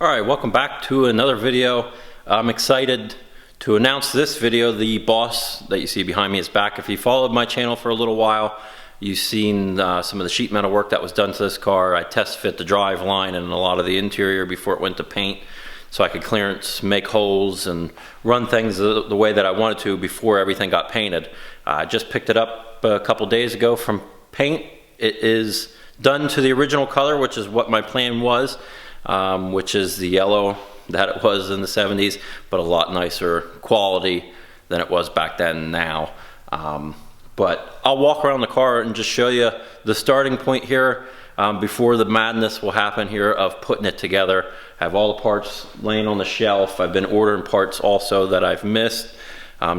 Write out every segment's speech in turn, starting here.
Alright, welcome back to another video. I'm excited to announce this video. The Boss that you see behind me is back. If you followed my channel for a little while, you've seen some of the sheet metal work that was done to this car. I test fit the drive line and a lot of the interior before it went to paint, so I could clearance, make holes, and run things the way that I wanted to before everything got painted. I just picked it up a couple days ago from paint. It is done to the original color, which is what my plan was. Which is the yellow that it was in the 70s, but a lot nicer quality than it was back then now. But I'll walk around the car and just show you the starting point here before the madness will happen here of putting it together. I have all the parts laying on the shelf. I've been ordering parts also that I've missed.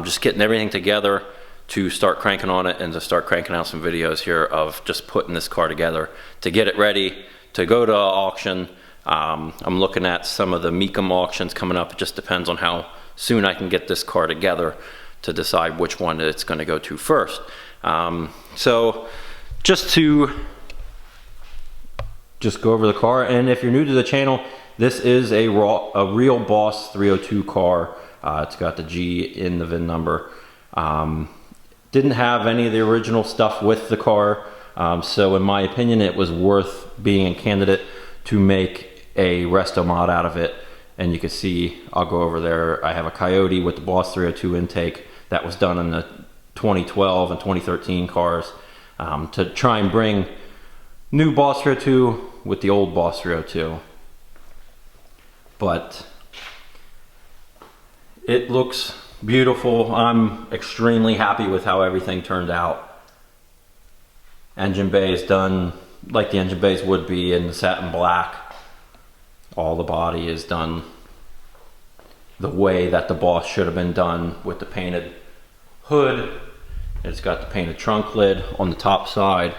Just getting everything together to start cranking on it and to start cranking out some videos here of just putting this car together to get it ready to go to auction. I'm looking at some of the Mecum auctions coming up. It just depends on how soon I can get this car together to decide which one it's going to go to first. So just to go over the car, and if you're new to the channel, this is a real Boss 302 car. It's got the G in the VIN number. Didn't have any of the original stuff with the car, so in my opinion it was worth being a candidate to make a resto mod out of it. And you can see, I'll go over there, I have a Coyote with the Boss 302 intake that was done in the 2012 and 2013 cars, to try and bring new Boss 302 with the old Boss 302. But it looks beautiful. I'm extremely happy with how everything turned out. Engine bay is done like the engine bays would be in the satin black. All the body is done the way that the Boss should have been done, with the painted hood. It's got the painted trunk lid on the top side,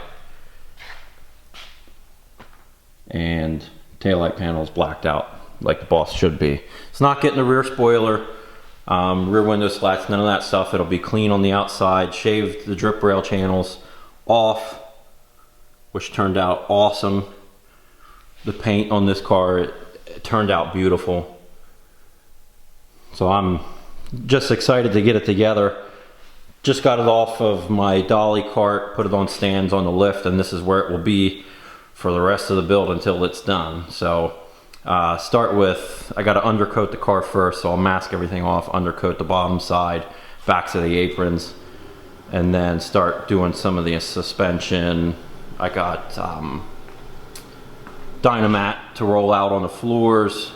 and taillight panel is blacked out like the Boss should be. It's not getting the rear spoiler, rear window slats, none of that stuff. It'll be clean on the outside. Shaved the drip rail channels off, which turned out awesome. The paint on this car, it turned out beautiful. So I'm just excited to get it together. Just got it off of my dolly cart, put it on stands on the lift, and this is where it will be for the rest of the build until it's done. So start with, I got to undercoat the car first, so I'll mask everything off, undercoat the bottom side, backs of the aprons, and then start doing some of the suspension. I got Dynamat to roll out on the floors.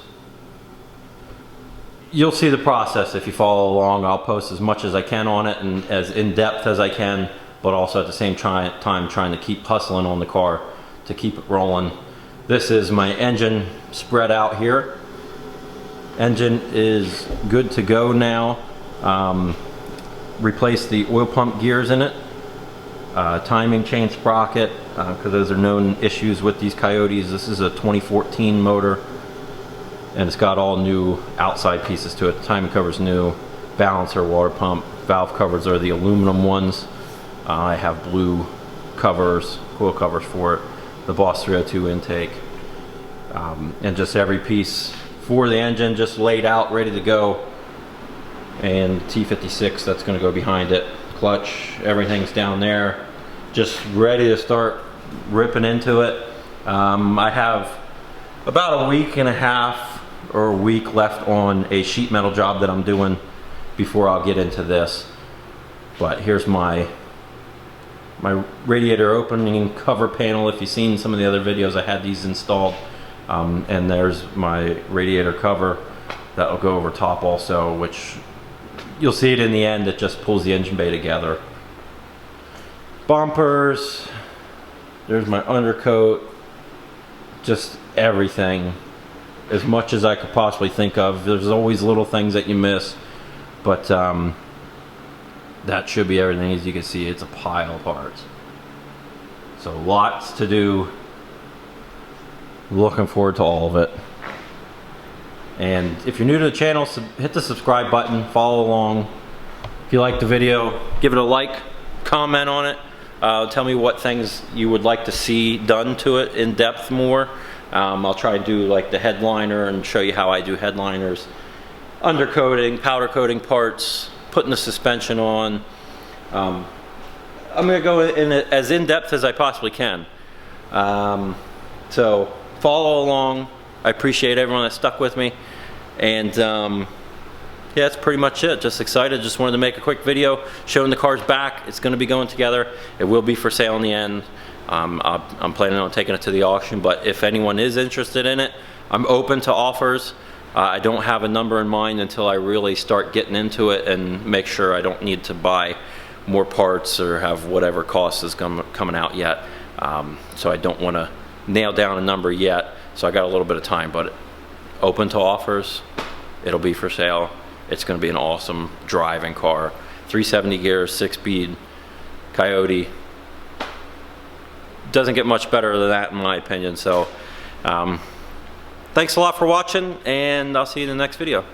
You'll see the process if you follow along. I'll post as much as I can on it and as in-depth as I can, but also at the same time trying to keep hustling on the car to keep it rolling. This is my engine spread out here. Engine is good to go now. Replaced the oil pump gears in it. Timing chain sprocket, because those are known issues with these Coyotes. This is a 2014 motor, and it's got all new outside pieces to it. The timing cover's new, balancer, water pump, valve covers are the aluminum ones. I have blue covers, coil covers for it. The Boss 302 intake, and just every piece for the engine just laid out, ready to go. And T56 that's going to go behind it. Clutch, everything's down there, just ready to start ripping into it. I have about a week and a half or a week left on a sheet metal job that I'm doing before I'll get into this. But here's my radiator opening cover panel. If you've seen some of the other videos, I had these installed, and there's my radiator cover that will go over top also, which you'll see it in the end. It just pulls the engine bay together. Bumpers, there's my undercoat, just everything, as much as I could possibly think of. There's always little things that you miss, but that should be everything. As you can see, it's a pile of parts. So lots to do. Looking forward to all of it. And if you're new to the channel, hit the subscribe button, follow along. If you like the video, give it a like, comment on it. Tell me what things you would like to see done to it in depth more. I'll try and do like the headliner and show you how I do headliners, undercoating, powder coating parts, putting the suspension on. I'm going to go in as in-depth as I possibly can. So follow along. I appreciate everyone that stuck with me. And yeah, that's pretty much it. Just excited. Just wanted to make a quick video showing the car's back. It's going to be going together. It will be for sale in the end. I'm planning on taking it to the auction, but if anyone is interested in it, I'm open to offers. I don't have a number in mind until I really start getting into it and make sure I don't need to buy more parts or have whatever cost is coming out yet. So I don't want to nail down a number yet. So I got a little bit of time, but open to offers. It'll be for sale. It's going to be an awesome driving car. 370 gears, 6-speed, Coyote. Doesn't get much better than that in my opinion. So thanks a lot for watching, and I'll see you in the next video.